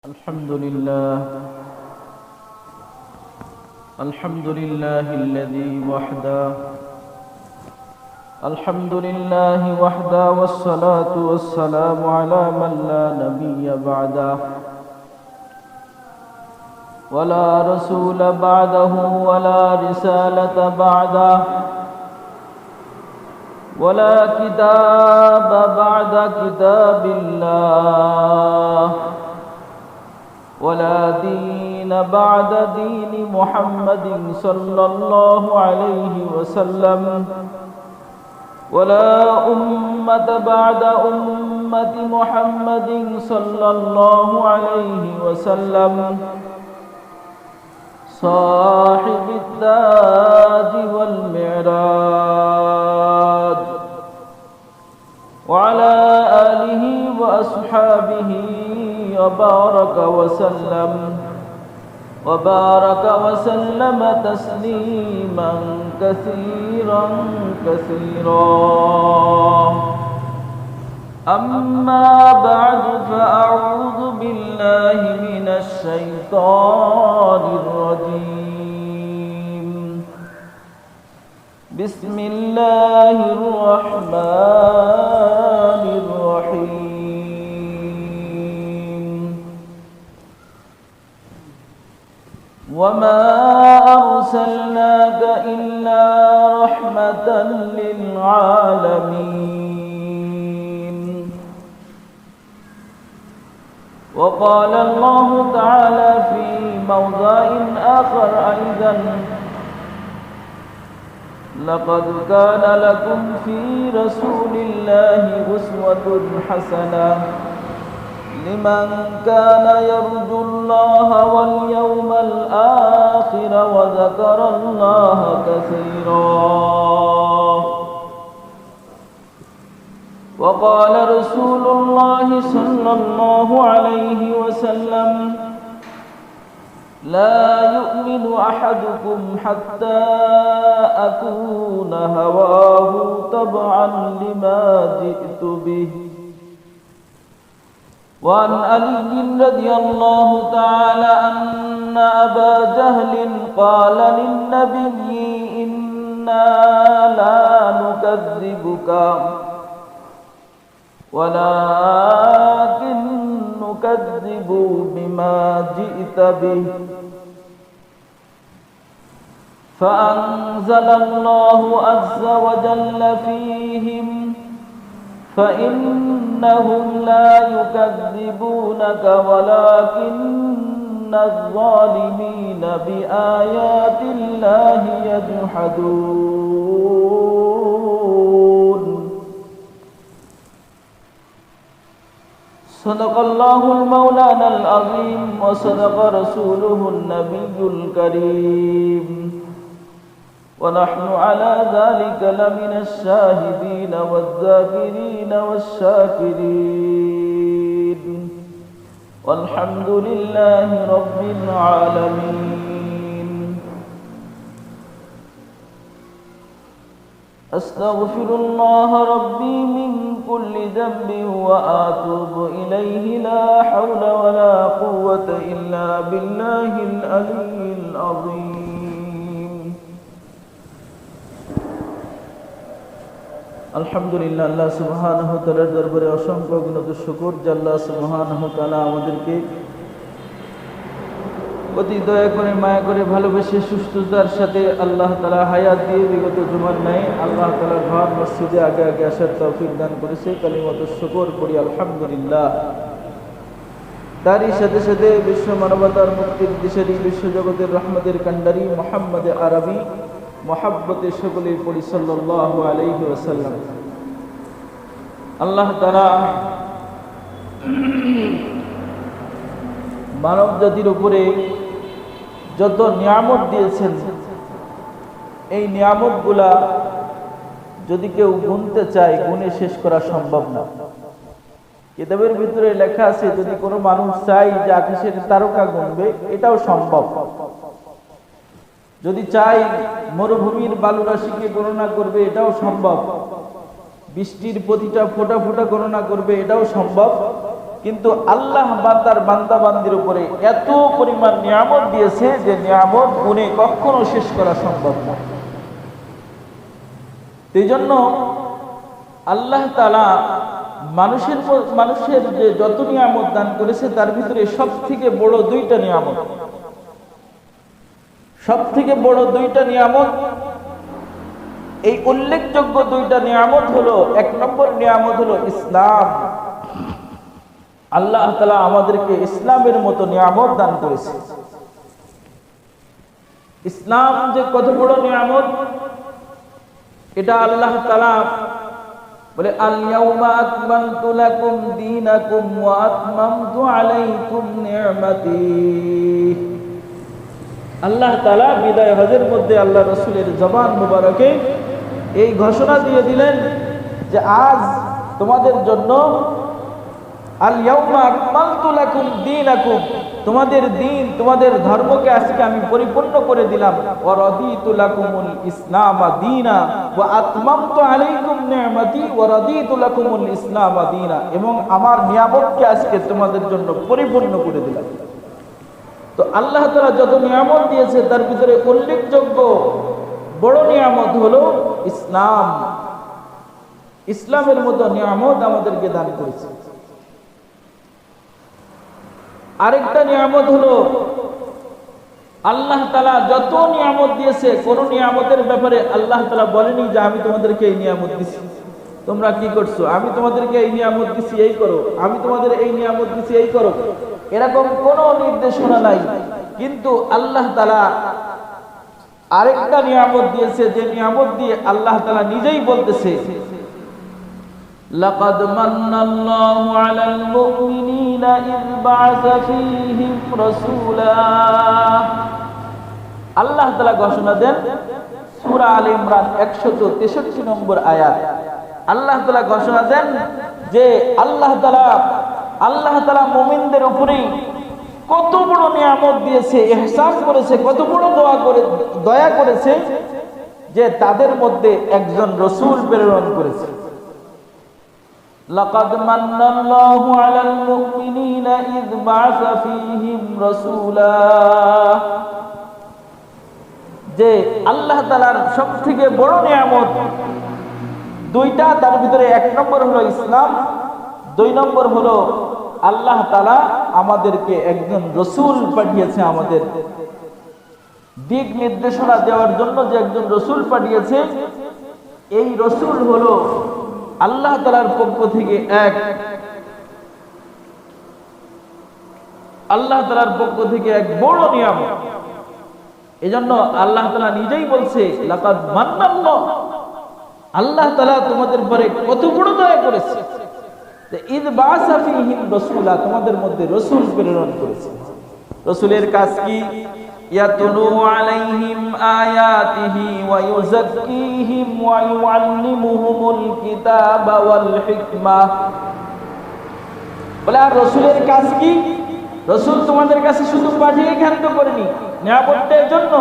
الحمد لله الذي وحده الحمد لله وحده والصلاة والسلام على من لا نبي بعده ولا رسول بعده ولا رسالة بعده ولا كتاب بعد كتاب الله ولا دين بعد دين محمد صلى الله عليه وسلم ولا أمة بعد أمة محمد صلى الله عليه وسلم صاحب التاج والمعراج وعلى آله وأصحابه وبارك وسلم تسليما كثيرا أما بعد فأعوذ بالله من الشيطان الرجيم بسم الله الرحمن الرحيم وما أرسلناك إلا رحمة للعالمين وقال الله تعالى في موضع آخر أيضا لقد كان لكم في رسول الله أسوة حسنة لمن كان يرجو الله واليوم الآخر وذكر الله كثيرا وقال رسول الله صلى الله عليه وسلم لا يؤمن أحدكم حتى أكون هواه تبعا لما جئت به وعن علي رضي الله تعالى أن أبا جهل قال للنبي إنا لا نكذبك ولكن نكذب بما جئت به فأنزل الله عز وجل فيهم فإنهم لا يكذبونك ولكن الظالمين بآيات الله يجحدون صدق الله المولانا العظيم وصدق رسوله النبي الكريم ونحن على ذلك لمن الشاهدين والذاكرين والشاكرين والحمد لله رب العالمين أستغفر الله ربي من كل ذنب وأتوب إليه لا حول ولا قوة إلا بالله العلي العظيم আলহামদুলিল্লাহ আল্লাহ সুবহানাহু ওয়া তাআলার দরবারে অসংখ্য গুণত শুকর যে আল্লাহ সুবহানাহু ওয়া তাআলা আমাদেরকে অতি দয়া করে মায়া করে ভালোবেসে সুস্থতার সাথে আল্লাহ তাআলা হায়াত দিয়ে বিগত জুমার ন্যায় আল্লাহ তাআলার ঘর মসজিদে আগে আগে আসার তৌফিক দান করেছে কালিমাত শুকর করি আলহামদুলিল্লাহ। তারই সাথে সাথে বিশ্ব মানবতার মুক্তির দিশারি বিশ্বজগতের রহমতের কান্ডারি মুহাম্মদ আরবি মহাব্বতে সকলে পড়ি সাল্লাল্লাহু আলাইহি ওয়াসাল্লাম। আল্লাহ তাআলা মানব জাতির উপরে যত নিয়ামত দিয়েছেন এই নিয়ামতগুলা যদি কেউ গুনতে চায় গুনে শেষ করা সম্ভব না। কিতাবের ভিতরে লেখা আছে যদি কোনো মানুষ চায় যে আকাশের তারকা গুনবে এটাও সম্ভব, যদি চাই মরুভূমির বালুরাশিকে গণনা করবে এটাও সম্ভব, বৃষ্টির প্রতিটা ফোঁটা ফোঁটা গণনা করবে এটাও সম্ভব, কিন্তু আল্লাহ তার বান্দা বান্দির উপরে এত পরিমাণ নিয়ামত দিয়েছে যে নিয়ামত গুণে কখনো শেষ করা সম্ভব না। এই জন্য আল্লাহ তাআলা মানুষের যে যত নিয়ামত দান করেছে তার ভিতরে সব থেকে বড় দুইটা নিয়ামত, সব থেকে বড় দুইটা নিয়ামত, এই উল্লেখযোগ্য দুইটা নিয়ামত হলো, এক নম্বর নিয়ামত হলো ইসলাম। আল্লাহ তাআলা আমাদেরকে ইসলামের মতো নিয়ামত দান করেছে। ইসলাম যে কত বড় নিয়ামত এটা আল্লাহ তাআলা বলে, আল ইয়াউমা আকমালতু লাকুম দীনাকুম ওয়া আতমামতু আলাইকুম নি'মাতি। আল্লাহ তাআলা বিদায় হজের মধ্যে আল্লাহ রাসূলের জবান মুবারকে এই ঘোষণা দিয়ে দিলেন যে আজ তোমাদের জন্য আল ইয়াউমা আকমালতু লাকুম দীনাকুম, তোমাদের দিন তোমাদের ধর্মকে আজকে আমি পরিপূর্ণ করে দিলাম। ওয়া রাদিতু লাকুমুল ইসলাম দীনা ওয়া আতমামতু আলাইকুম নি'মাতি ওয়া রাদিতু লাকুমুল ইসলাম দীনা, এবং আমার নিয়ামতকে আজকে তোমাদের জন্য পরিপূর্ণ করে দিলাম। তো আল্লাহ তাআলা যত নিয়ামত দিয়েছে তার ভিতরে উল্লেখযোগ্য বড় নিয়ামত হলো ইসলাম। ইসলামের মতো নিয়ামত আমাদেরকে দান করেছে। আরেকটা নিয়ামত হলো আল্লাহ তাআলা যত নিয়ামত দিয়েছে কোন নিয়ামতের ব্যাপারে আল্লাহ তাআলা বলেনি যে আমি তোমাদেরকে এই নিয়ামত দিছি, তোমরা কি করছো, আমি তোমাদেরকে এই নিয়ামত দিছি এই করো, আমি তোমাদের এই নিয়ামত দিছি এই করো, এরকম কোনো নির্দেশনা নাই। কিন্তু আল্লাহ তাআলা আরেকটা নিয়ামত দিয়েছে, যে নিয়ামত দিয়ে আল্লাহ তাআলা নিজেই বলতেছে, লাকাদ মান্নাল্লাহু আলাল মুমিনিনা ইয বা'আসা ফীহিম রাসূলা। আল্লাহ তাআলা ঘোষণা দেন সূরা আলে ইমরান 163 নম্বর আয়াত। আল্লাহ তাআলা ঘোষণা দেন যে আল্লাহ তাআলা মুমিনদের উপরে কত বড় নিয়ামত দিয়েছে, ইহসান করেছে, কত বড় দয়া করেছে যে তাদের মধ্যে একজন রাসূল প্রেরণ করেছে। লাকাদ মান্নাল্লাহু আলাল মুমিনিনা ইয বা'আসা ফীহিম রাসূলা, যে আল্লাহ তাআলার সবথেকে বড় নিয়ামত দুইটা, তার ভিতরে এক নম্বর হলো ইসলাম, দুই নম্বর হলো আল্লাহ তাআলা আমাদেরকে একজন রাসূল পাঠিয়েছে, আমাদের দিক নির্দেশনা দেওয়ার জন্য যে একজন রাসূল পাঠিয়েছে। এই রাসূল হলো আল্লাহ তাআলার পক্ষ থেকে এক বড় নিয়ামত। এজন্য আল্লাহ তাআলা নিজেই বলছে, লাকাদ মান্নাল্লাহু, আল্লাহ তাআলা তোমাদের পরে কত বড় দয়া করেছে, ইয বা'আসা ফীহিম রাসূলা, তোমাদের মধ্যে রাসূল প্রেরণ করেছে। রাসূলের কাজ কি? ইয়াতলু আলাইহিম আয়াতিহি ওয়া ইউযাক্কিহিম ওয়া ইউআল্লিমুহুমুল কিতাবা ওয়াল হিকমা। বলে আর রাসূলের কাজ কি? রাসূল তোমাদের কাছে শুধু পাঠিয়ে ক্ষান্ত করেনি নিয়ামতের জন্য,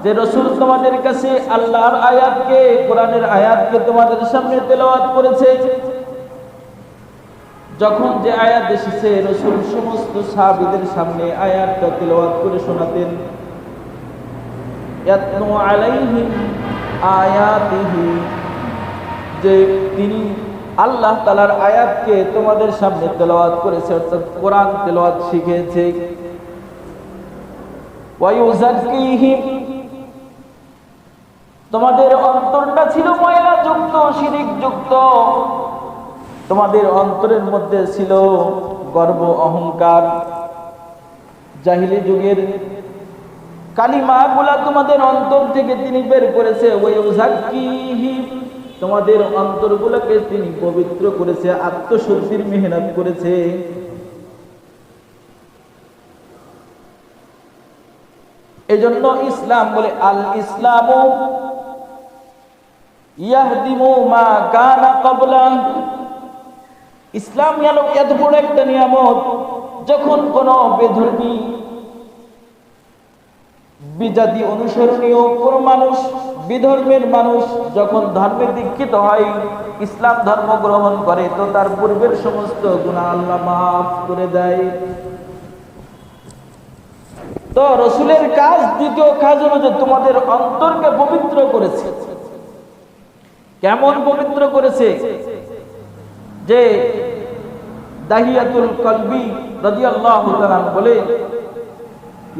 যে রাসূল তোমাদের কাছে আল্লাহর আয়াতকে, কোরআনের আয়াতকে তোমাদের সামনে তেলাওয়াত করেছে। যখন যে আয়াত এসেছে রাসূল সমস্ত সাহাবীদের সামনে আয়াতটা তেলাওয়াত করে শোনাতেন। ইয়াতলু আলাইহিম আয়াতিহি, যে তিনি আল্লাহ তাআলার আয়াতকে তোমাদের সামনে তেলাওয়াত করেছে, অর্থাৎ কোরআন তেলাওয়াত শিখিয়েছে। ওয়া ইউযাক্কিহিম, তোমাদের অন্তরটা ছিল ময়লা যুক্ত, শিরক যুক্ত, তোমাদের অন্তরের মধ্যে ছিল গর্ব অহংকার, জাহিলি যুগের কালিমাগুলা তোমাদের অন্তর থেকে তিনি বের করেছে। ওয়া ইউযাক্কিহিম, তোমাদের অন্তরগুলোকে তিনি পবিত্র করেছে, আত্মশুদ্ধির মেহনত করেছে। এজন্য ইসলাম বলে, আল ইসলামু ইয়াহদিমু মা কানা ক্বাবলা। ইসলাম হলো এত বড় একটা নিয়ামত, যখন কোন বেধর্মী বিজাতি অনুসরণীয় কোন মানুষ, বিধর্মের মানুষ যখন ধর্মে দীক্ষিত হয়, ইসলাম ধর্ম গ্রহণ করে, তো তার পূর্বের সমস্ত গুনাহ আল্লাহ মাফ করে দেয়। তো রসুলের কাজ, দ্বিতীয় কাজ হলো যে তোমাদের অন্তরকে পবিত্র করেছে। কেমন পবিত্র করেছে? যে দাহিয়াতুল কলবি রাদিয়াল্লাহু তাআলা বলে,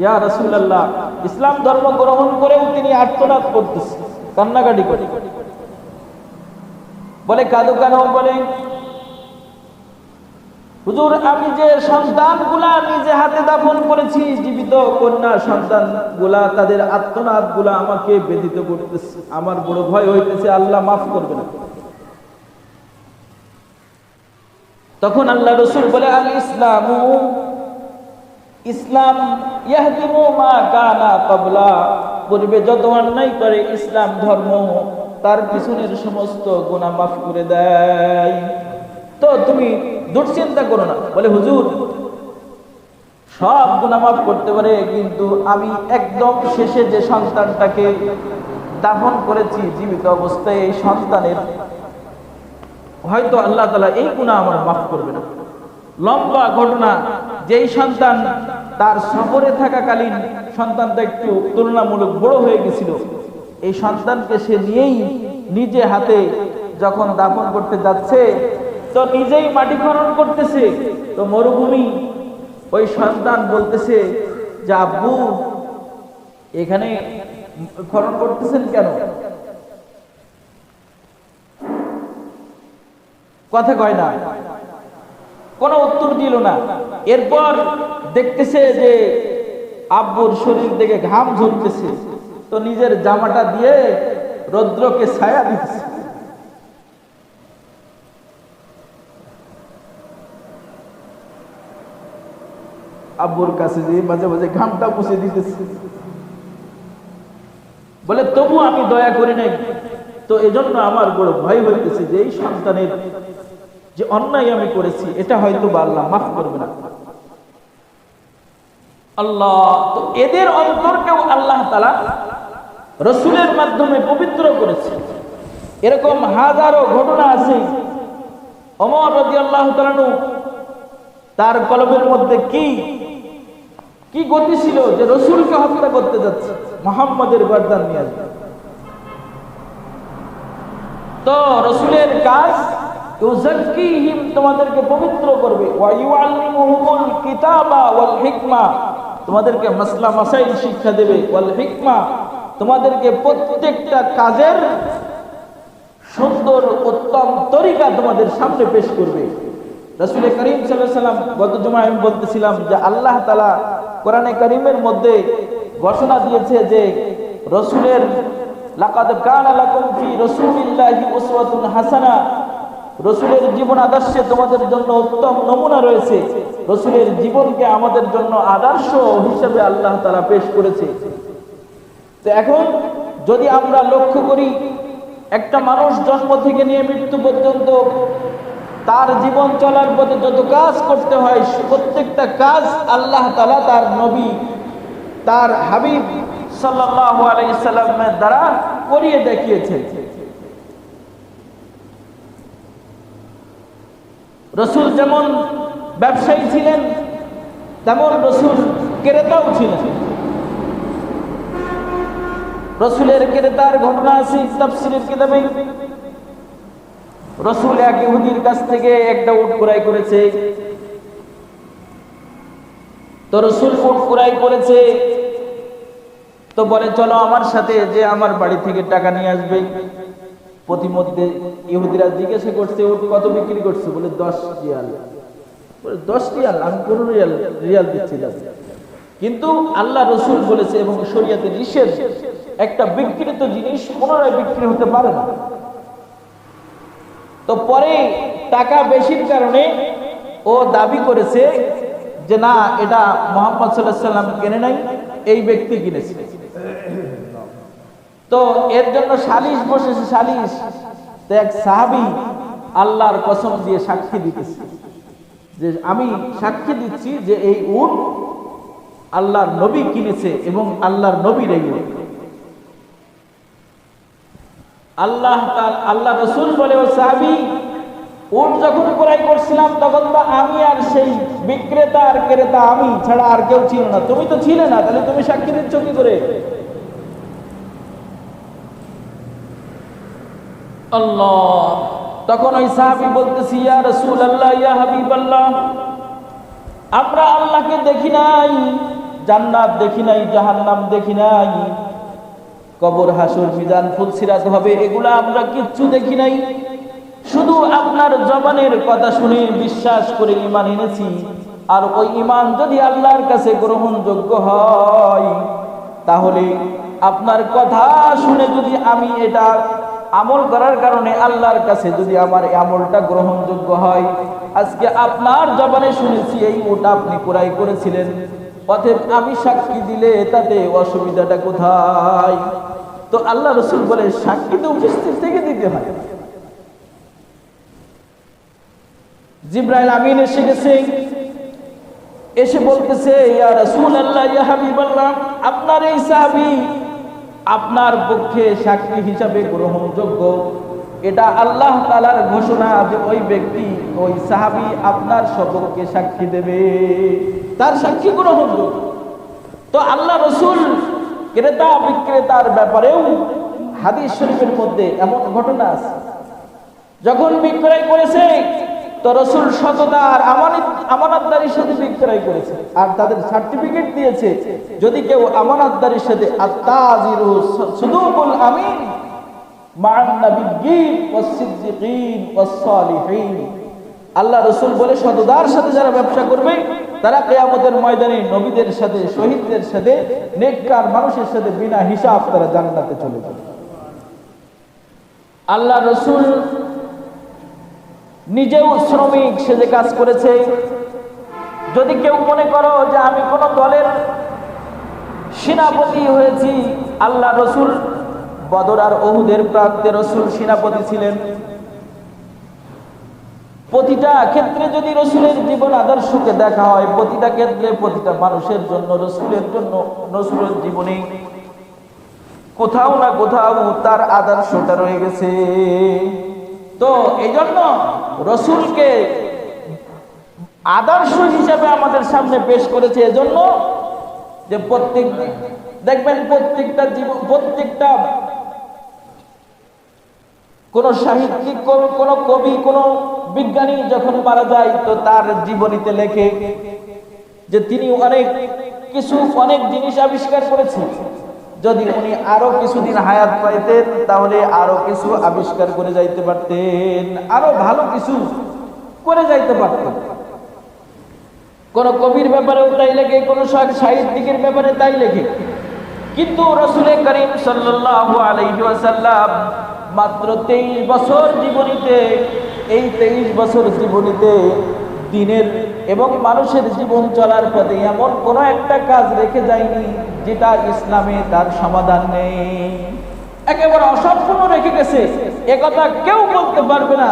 ইয়া রাসূলুল্লাহ, ইসলাম ধর্ম গ্রহণ করেও তিনি আর্তনাদ করতেছেন, কান্নাকাটি করে। বলে কাঁদো কেন? বলে হুজুর, আমি যে সন্তানগুলা নিজে হাতে দাফন করেছি, জীবিত কন্যা সন্তানগুলা, তাদের আর্তনাদগুলা আমাকে ব্যথিত করতেছে, আমার বড় ভয় হইতেছে আল্লাহ মাফ করবে না। তখন আল্লাহ রাসূল বলে, আল ইসলামু, ইসলাম ইয়াহদিমু মা কানা ক্বাবলা, পূর্বে যত অন্যায় করে ইসলাম ধর্ম তার পিছনের সমস্ত গুনাহ মাফ করে দেয়। তো তুমি দুশ্চিন্তা করো না। বলে হুজুর, সব গুনাহ মাফ করতে পারে, কিন্তু আমি একদম শেষে যে সন্তানটাকে দাফন করেছি জীবিত অবস্থায়, এই সন্তানের হয়তো আল্লাহ তাআলা এই গুনাহ আমার মাফ করবে না। লম্বা ঘটনা। যেই সন্তান তার সফরে থাকাকালীন সন্তানটা একটু তুলনামূলক বড় হয়ে গেছিল, এই সন্তানকে সে নিয়েই নিজে হাতে যখন দাফন করতে যাচ্ছে, তো নিজেই মাটি খনন করতেছে। তো মরুভূমি, ওই সন্তান বলতেছে যে আব্বু, এখানে খনন করতেছেন কেন? কথা কয় না, কোনো উত্তর দিল না। এরপর দেখতেছে যে আব্বুর শরীর থেকে ঘাম ঝরতেছে, তো নিজের জামাটা দিয়ে রৌদ্রকে ছায়া দিতেছে। আব্বুর কাছে যে মাঝে মাঝে ঘামটা মুছে দিতেছে। বলে তবু আমি দয়া করি নাই, তো এজন্য আমার বড় ভয় হইতেছে যে এই সন্তানের যে অন্যায় আমি করেছি, এটা হয়তো আল্লাহ মাফ করবে না। আল্লাহ, তো এদের অন্তরকেও আল্লাহ তাআলা রাসূলের মাধ্যমে পবিত্র করেছে। এরকম হাজারো ঘটনা আছে। ওমর রাদিয়াল্লাহু তাআলা, তার কলবের মধ্যে কি কি গতি ছিল যে রাসূলকে হত্যা করতে যাচ্ছে, মুহাম্মাদের গর্দান নিয়ে আসবে। তো রাসূলের কাজ ইউযাক্কিহিম, তোমাদেরকে পবিত্র করবে, ওয়া ইউআল্লিমুহুমুল কিতাবা ওয়াল হিকমা, তোমাদেরকে মাসলা মাসাইল শিক্ষা দেবে, ওয়াল হিকমা, তোমাদেরকে প্রত্যেকটা কাজের সুন্দর উত্তম তরিকা তোমাদের সামনে পেশ করবে। রাসূল করিম সাল্লাল্লাহু আলাইহি ওয়াসাল্লাম, গত জুমায় আমি বলতেছিলাম যে আল্লাহ তাআলা কোরআনে কারীমের মধ্যে ঘোষণা দিয়েছে যে রাসূলের লাকাদ কানা লাকুম ফি রাসূলিল্লাহি উসওয়াতুন হাসানা, রাসূলের জীবন আদর্শে তোমাদের জন্য উত্তম নমুনা রয়েছে। রাসূলের জীবনকে আমাদের জন্য আদর্শ হিসেবে আল্লাহ তাআলা পেশ করেছে। তো এখন যদি আমরা লক্ষ্য করি, একটা মানুষ জন্ম থেকে নিয়ে মৃত্যু পর্যন্ত তার জীবন চলার পথে যত কাজ করতে হয়, প্রত্যেকটা কাজ আল্লাহ তাআলা তার নবী, তার হাবিব সাল্লাল্লাহু আলাইহি সাল্লামের দ্বারা করিয়ে দেখিয়েছেন। রাসূল যেমন ব্যবসায়ী ছিলেন, তেমন রাসূল ক্রেতাও ছিলেন। রাসূলের ক্রেতার ঘটনা আছে তাফসীরের কিতাবে। রাসূল এক ইহুদির কাছ থেকে একটা উট ক্রয় করেছে। তো রাসূল উট ক্রয় করেছে, তো বলে চলো আমার সাথে, যে আমার বাড়ি থেকে টাকা নিয়ে আসবে। প্রতিমধ্যে ইহুদিরা জিজ্ঞাসা করছে উট কত বিক্রি করছে? বলে 10 রিয়াল। বলে 10 রিয়াল? আমি 15 রিয়াল দিচ্ছি। কিন্তু আল্লাহ রাসূল বলেছে এবং শরীয়তে নিষেধ, একটা বিক্রিত জিনিস পুনরায় বিক্রি হতে পারে না। তো পরে টাকা বেশির কারণে ও দাবি করেছে যে না, এটা মুহাম্মদ সাল্লাল্লাহু আলাইহি সাল্লাম কেনে নাই, এই ব্যক্তি কিনেছে। তো এর জন্য সালিশ বসেছে, সালিশ। তো এক সাহাবী আল্লাহর কসম দিয়ে সাক্ষী দিতেছে যে আমি সাক্ষী দিচ্ছি যে এই উট আল্লাহর নবী কিনেছে এবং আল্লাহর নবীর এই আল্লাহ রসুল বলে, ও সাহাবী, উট যখন ক্রয় করছিলাম তখন তো আমি আর সেই বিক্রেতা আর ক্রেতা আমি ছাড়া আর কেউ ছিল না, তুমি তো ছিলে না, তাহলে তুমি সাক্ষী দিচ্ছ কি করে? আল্লাহ। তখন ওই সাহাবী বলতেছি, ইয়া রাসূলুল্লাহ, ইয়া হাবিবাল্লাহ, আমরা আল্লাহকে দেখি নাই, জান্নাত দেখি নাই, জাহান্নাম দেখি নাই, কবর, হাসর, মিজান, ফুলসিরাত হবে, এগুলা আমরা কিচ্ছু দেখি নাই, শুধু আপনার জবানের কথা শুনে বিশ্বাস করে ঈমান এনেছি। আর ওই ঈমান যদি আল্লাহর কাছে গ্রহণযোগ্য হয়, তাহলে আপনার কথা শুনে যদি আমি এটা আমল করার কারণে আল্লাহর কাছে যদি আমার এই আমলটা গ্রহণযোগ্য হয়, আজকে আপনার জবানে শুনেছি এই উট আপনি ক্রয় করেছিলেন, অতএব আমি সাক্ষী দিলে তাতে অসুবিধাটা কোথায়? তো আল্লাহ রাসূল বলে, সাক্ষী তো উপস্থিত থেকে দিতে হয়। জিবরাইল আমিন এসে গেছে, এসে বলতেছে, ইয়া রাসূলুল্লাহ, ইয়া হাবিবাল্লাহ, আপনার এই সাহাবী আপনার পক্ষে সাক্ষী হিসাবে গ্রহণযোগ্য, এটা আল্লাহ তাআলার ঘোষণা যে ওই ব্যক্তি, ওই সাহাবী আপনার সপক্ষে সাক্ষী দেবে, তার সাক্ষী গ্রহণযোগ্য। তো আল্লাহ রাসূল ক্রেতা বিক্রেতার ব্যাপারেও হাদিস শরীফের মধ্যে এমন ঘটনা আছে, যখন বিক্রয় করেছে তো রাসূল সততা আর আমানতদারির সাথে বিক্রয় করেছে, আর তাদের সার্টিফিকেট দিয়েছে, যদি কেউ আমানতদারির সাথে আত-তাজিরু সুদুকুল আমিন মা'আন নাবিয়্যিন ওয়াস-সিদ্দিকিন ওয়াস-সালিহিন, আল্লাহ রাসূল বলে, সততার সাথে যারা ব্যবসা করবে তারা কিয়ামতের ময়দানে নবীদের সাথে, শহীদদের সাথে, নেককার মানুষের সাথে বিনা হিসাব তারা জান্নাতে চলে যাবে। আল্লাহ রাসূল নিজেও শ্রমিক সেজে কাজ করেছে। যদি কেউ মনে করো যে আমি কোন দলের সেনাপতি হয়েছি, আল্লাহ রাসূল বদর আর উহুদের প্রান্তে রাসূল সেনাপতি ছিলেন। প্রতিটা ক্ষেত্রে যদি রাসূলের জীবন আদর্শকে দেখা হয়, প্রতিটা ক্ষেত্রে প্রতিটা মানুষের জন্য রাসূলের জীবনে কোথাও না কোথাও তার আদর্শটা রয়ে গেছে। তো এই জন্য রাসূলকে আদর্শ হিসেবে আমাদের সামনে পেশ করেছে, এজন্য যে দেখবেন প্রত্যেকটা কোন সাহিত্যিক, কোন কবি, কোন বিজ্ঞানী যখন মারা যায় তো তার জীবনীতে লেখে যে তিনি অনেক জিনিস আবিষ্কার করেছেন, যদি উনি আরো কিছুদিন হায়াত পাইতেন তাহলে আরো কিছু আবিষ্কার করে যাইতে পারতেন, আরো ভালো কিছু করে যাইতে পারতেন। কোন কবির ব্যাপারেও তাই লেখে, কোন সাহিত্যিকের ব্যাপারে তাই লেখে। কিন্তু রাসূল করিম সাল্লাল্লাহু আলাইহি ওয়াসাল্লাম মাত্র 23 বছর জীবনীতে, এই 23 বছর জীবনীতে দিনের এবং মানুষের জীবন চলার পথে এমন কোন একটা কাজ রেখে যায়নি যেটা ইসলামে তার সমাধান নেই, একেবারে অসম্পূর্ণ রেখে গেছে। একথা কেউ বলতে পারবে না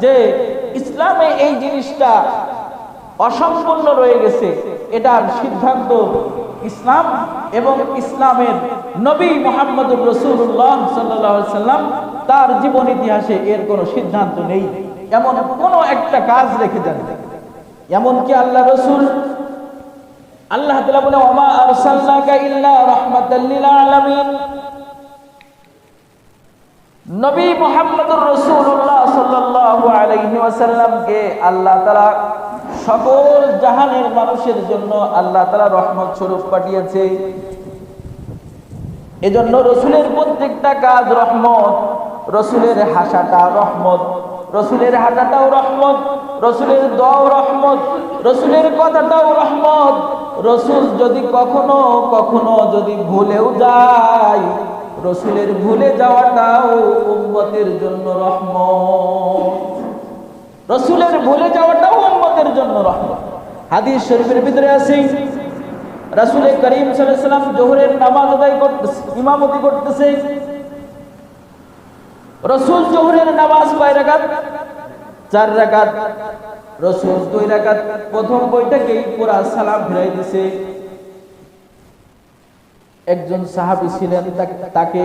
যে ইসলামে এই জিনিসটা অসম্পূর্ণ রয়ে গেছে। এটার সিদ্ধান্ত ইসলাম এবং ইসলামের নবী মুহাম্মদুর রাসূলুল্লাহ সাল্লাল্লাহু আলাইহি সাল্লাম তার জীবন ইতিহাসে এর কোনো সিদ্ধান্ত নেই, এমন কোনো একটা কাজ রেখে যান। এমনকি আল্লাহ রাসূল, আল্লাহ তাআলা বলে, ওমা আরসালনাকা ইল্লা রাহমাতাল লিল আলামিন, নবী মুহাম্মদুর রাসূলুল্লাহ সাল্লাল্লাহু আলাইহি ওয়াসাল্লামকে আল্লাহ তাআলা সকল জাহানের মানুষের জন্য আল্লাহ তাআলা রহমত স্বরূপ পাঠিয়েছে। এজন্য রাসূলের প্রত্যেকটা কাজ রহমত, রাসূলের হাসাটা রহমত, রাসূলের হাঁটাটাও রহমত, রাসূলের দোয়াও রহমত, রাসূলের কথাটাও রহমত। রাসূল যদি কখনো যদি ভুলেও যায়, রাসূলের ভুলে যাওয়াটাও উম্মতের জন্য রহমত, রাসূলের ভুলে যাওয়াটাও উম্মতের জন্য রহমত। হাদিস শরীফের ভিতরে আছে, রাসূল করিম সাল্লাল্লাহু আলাইহি ওয়াসাল্লাম যোহরের নামাজ আদায় করতেছে, ইমামতি করতেছে। রাসূল যোহরের নামাজ কয় রাকাত? 4 রাকাত। রাসূল 2 রাকাত প্রথম বৈঠকেই পুরা সালাম ফিরাই দিয়েছে। একজন সাহাবী ছিলেন, তাকে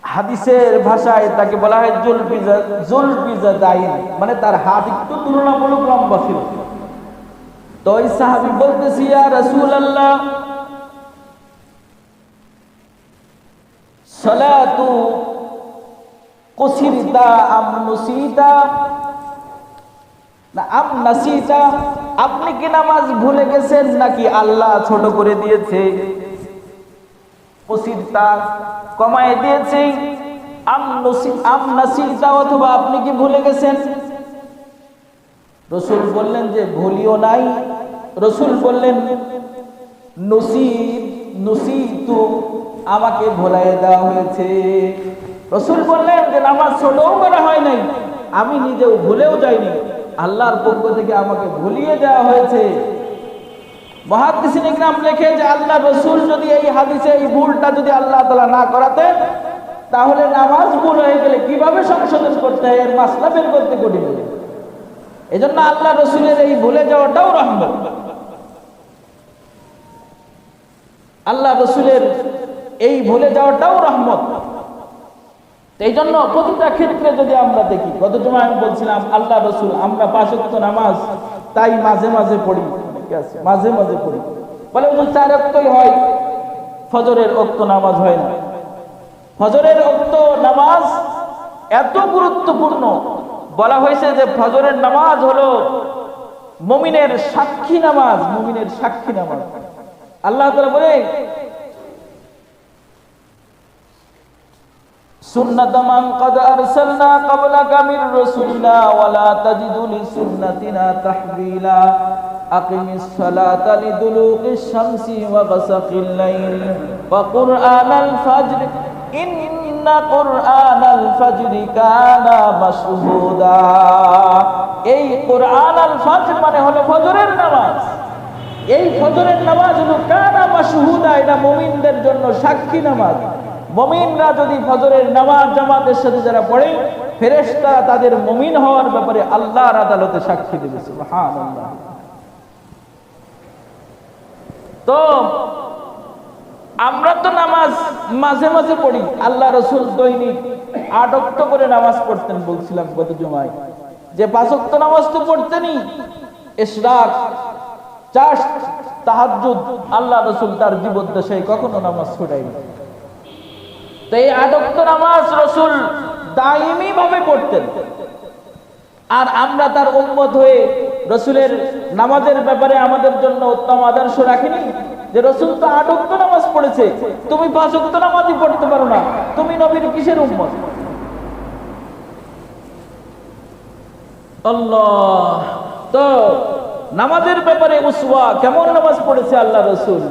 হাদিসের ভাষায় তাকে বলা হয় জুলবিজাদাইন, মানে তার হাত একটু তুলনামূলক লম্বা ছিল। তো ওই সাহাবী বলতেছি, ইয়া রাসূলুল্লাহ, সালাতু কুসিরতা আম নুসিতা না আম নাসিতা, আপনি কি নামাজ ভুলে গেছেন নাকি আল্লাহ ছোট করে দিয়েছে? কুসিরতা কমায় দিয়েছে, আম নাসিতা অথবা আপনি কি ভুলে গেছেন? রাসূল বললেন যে ভুলিও নাই। রাসূল বললেন নুসিতু, আমাকে ভুলাইয়া দেওয়া হয়েছে। রাসূল বললেন যে নামাজ ছোটও করা হয় নাই, আমি নিজেও ভুলেও যাইনি, আল্লাহর পক্ষ থেকে আমাকে ভুলিয়ে দেওয়া হয়েছে। মুহাদ্দিসিন ইকরাম লেখে যে আল্লাহ রাসূল যদি এই হাদিসে এই ভুলটা যদি আল্লাহ তাআলা না করাতেন, তাহলে নামাজ ভুল হয়ে গেলে কিভাবে সংশোধন করতে হয় এর মাসলা বের করতে কঠিন হতো। এজন্য আল্লাহ রাসূলের এই ভুলে যাওয়াটাও রহমত। আল্লাহ রাসূলের এই ভুলে যাওয়াটাও রহমত। এই জন্য প্রতিটা ক্ষেত্রে যদি আমরা দেখি, গত জুমায় আমি বলছিলাম আল্লাহ রাসূল, আমরা 5 ওয়াক্ত নামাজ তাই মাঝে মাঝে পড়ি, মাঝে মাঝে পড়ি, বলে 4 ওয়াক্তই হয়, ফজরের ওয়াক্ত নামাজ হয় না। ফজরের ওয়াক্ত নামাজ এত গুরুত্বপূর্ণ, বলা হয়েছে যে ফজরের নামাজ হলো মুমিনের সাক্ষী নামাজ, মুমিনের সাক্ষী নামাজ। আল্লাহ তাআলা বলে সুন্নাতা মান ক্বাদ আরসালনা ক্বাবলাকা মির রাসূলিনা ওয়া লা তাজিদু লিসুন্নাতিনা তাহবিলা আকিমিস সালাতা লিদুলুকিশ শামসি ওয়া গাসাকিল লাইল ওয়া কুরআনাল ফাজর ইন্না কুরআনাল ফাজরি কানা মাশহুদা। এই কুরআনাল ফাজর মানে হলো ফজরের নামাজ। এই ফজরের নামাজ হলো কানা মাশহুদা, এটা মুমিনদের জন্য সাক্ষী নামাজ। মুমিনরা যদি ফজরের নামাজ জামাতের সাথে যারা পড়ে, ফেরেশতারা তাদের মুমিন হওয়ার ব্যাপারে আল্লাহর আদালতে সাক্ষী দেবে। সুবহানাল্লাহ। তো আমরা তো নামাজ মাঝে মাঝে পড়ি, আল্লাহ রাসূল দৈনিক 8 ওয়াক্ত করে নামাজ পড়তেন। বলছিলাম গত জুমায় যে 5 ওয়াক্ত নামাজ তো পড়তেনই, ইশরাক, চাশ, তাহাজ্জুদ, আল্লাহ রাসূল তার জীবদ্দশায় কখনো নামাজ ছুটায়নি। তো এই 8 ওয়াক্ত নামাজ রাসূল দায়মি ভাবে পড়তেন। আর আমরা তার উম্মত হয়ে রাসূলের নামাজের ব্যাপারে আমাদের জন্য উত্তম আদর্শ রাখিনি যে রাসূল তো 8 ওয়াক্ত নামাজ পড়েছে, তুমি 5 ওয়াক্ত নামাজই পড়তে পারো না, তুমি নবীর কিসের উম্মত? আল্লাহ। তো নামাজের ব্যাপারে উসওয়া, কেমন নামাজ পড়েছে আল্লাহ রাসূল।